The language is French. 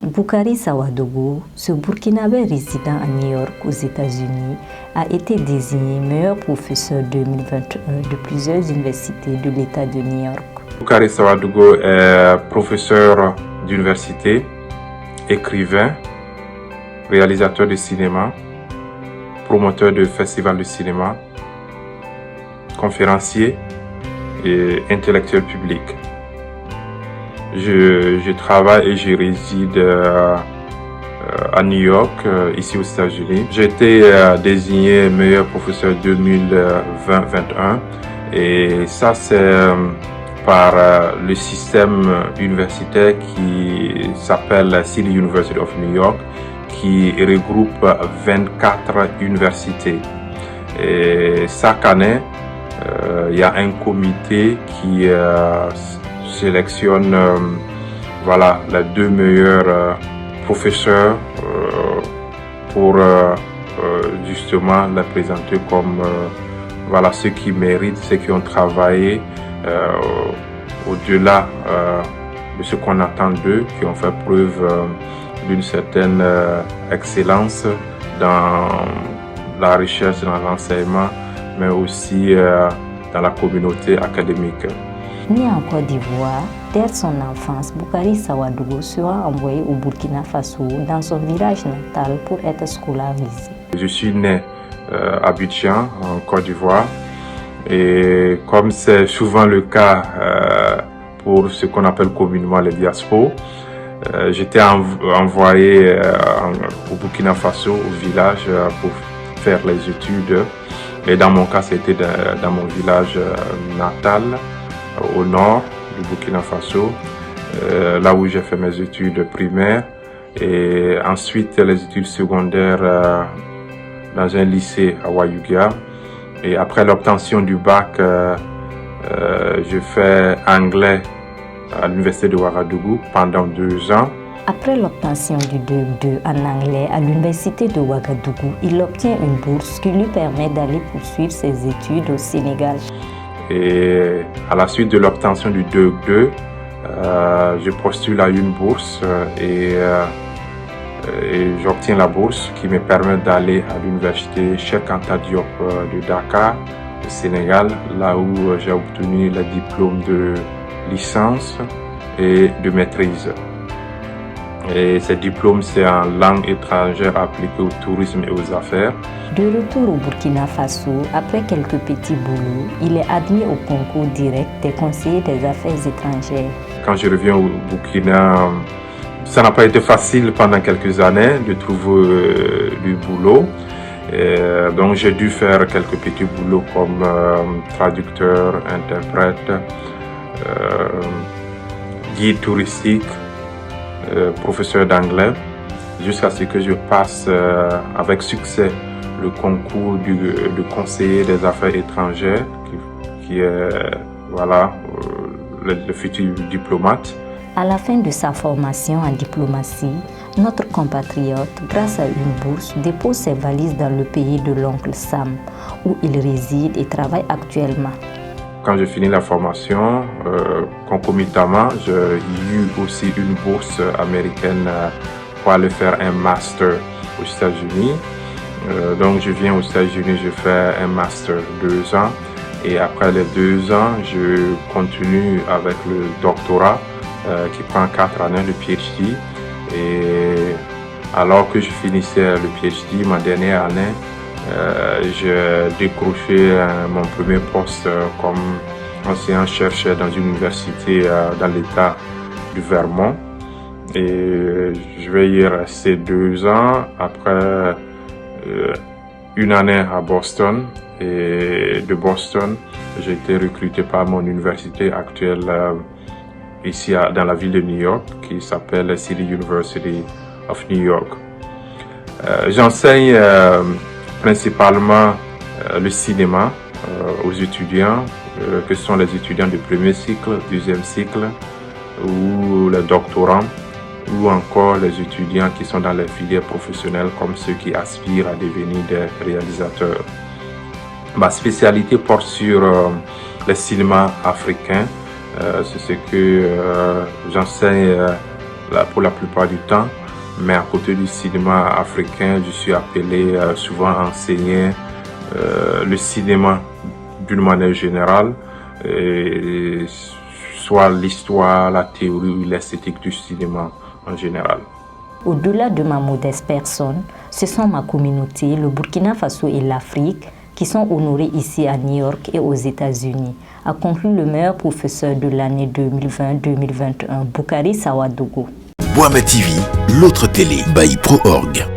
Boukari Sawadogo, ce Burkinabé résident à New York aux États-Unis, a été désigné meilleur professeur 2021 de plusieurs universités de l'État de New York. Boukari Sawadogo est professeur d'université, écrivain, réalisateur de cinéma, promoteur de festivals de cinéma, conférencier et intellectuel public. Je travaille et je réside à New York, ici aux États-Unis. J'ai été désigné meilleur professeur 2020-21 et ça c'est par le système universitaire qui s'appelle City University of New York, qui regroupe 24 universités. Et chaque année, il y a un comité qui sélectionne les 2 meilleurs professeurs pour justement les présenter comme ceux qui méritent, ceux qui ont travaillé au-delà de ce qu'on attend d'eux, qui ont fait preuve d'une certaine excellence dans la recherche, dans l'enseignement, mais aussi dans la communauté académique. Né en Côte d'Ivoire, dès son enfance, Boukari Sawadogo sera envoyé au Burkina Faso, dans son village natal, pour être scolarisé. Je suis né à Abidjan, en Côte d'Ivoire, et comme c'est souvent le cas pour ce qu'on appelle communément les diasporas, j'étais envoyé au Burkina Faso, au village, pour faire les études. Et dans mon cas, c'était dans mon village natal, au nord du Burkina Faso, là où j'ai fait mes études primaires et ensuite les études secondaires dans un lycée à Ouayougia. Et après l'obtention du bac, je fais anglais à l'université de Ouagadougou pendant 2 ans. Après l'obtention du 2 en anglais à l'université de Ouagadougou, il obtient une bourse qui lui permet d'aller poursuivre ses études au Sénégal. Et à la suite de l'obtention du 2 je postule à une bourse et j'obtiens la bourse qui me permet d'aller à l'université Cheikh Anta Diop de Dakar, au Sénégal, là où j'ai obtenu le diplôme de licence et de maîtrise. Et ce diplôme, c'est en langue étrangère appliquée au tourisme et aux affaires. De retour au Burkina Faso, après quelques petits boulots, il est admis au concours direct des conseillers des affaires étrangères. Quand je reviens au Burkina, ça n'a pas été facile pendant quelques années de trouver du boulot. Donc j'ai dû faire quelques petits boulots comme traducteur, interprète, guide touristique, professeur d'anglais, jusqu'à ce que je passe avec succès le concours de conseiller des affaires étrangères, qui est le futur diplomate. À la fin de sa formation en diplomatie, notre compatriote, grâce à une bourse, dépose ses valises dans le pays de l'oncle Sam, où il réside et travaille actuellement. Quand j'ai fini la formation, concomitamment, j'ai eu aussi une bourse américaine pour aller faire un master aux États-Unis. Donc je viens aux États-Unis, je fais un master 2 ans et après les 2 ans, je continue avec le doctorat qui prend 4 années, le PhD. Et alors que je finissais le PhD, ma dernière année, j'ai décroché mon premier poste comme enseignant-chercheur dans une université dans l'État du Vermont. Et je vais y rester 2 ans. Après une année à Boston. Et de Boston, j'ai été recruté par mon université actuelle ici dans la ville de New York, qui s'appelle City University of New York. J'enseigne principalement le cinéma aux étudiants, que ce sont les étudiants du premier cycle, deuxième cycle, ou les doctorants, ou encore les étudiants qui sont dans les filières professionnelles comme ceux qui aspirent à devenir des réalisateurs. Ma spécialité porte sur le cinéma africain. C'est ce que j'enseigne pour la plupart du temps. Mais à côté du cinéma africain, je suis appelé souvent à enseigner le cinéma d'une manière générale, soit l'histoire, la théorie ou l'esthétique du cinéma en général. Au-delà de ma modeste personne, ce sont ma communauté, le Burkina Faso et l'Afrique qui sont honorés ici à New York et aux États-Unis, a conclu le meilleur professeur de l'année 2020-2021, Boukari Sawadogo. Boama TV, l'autre télé, by Pro Org.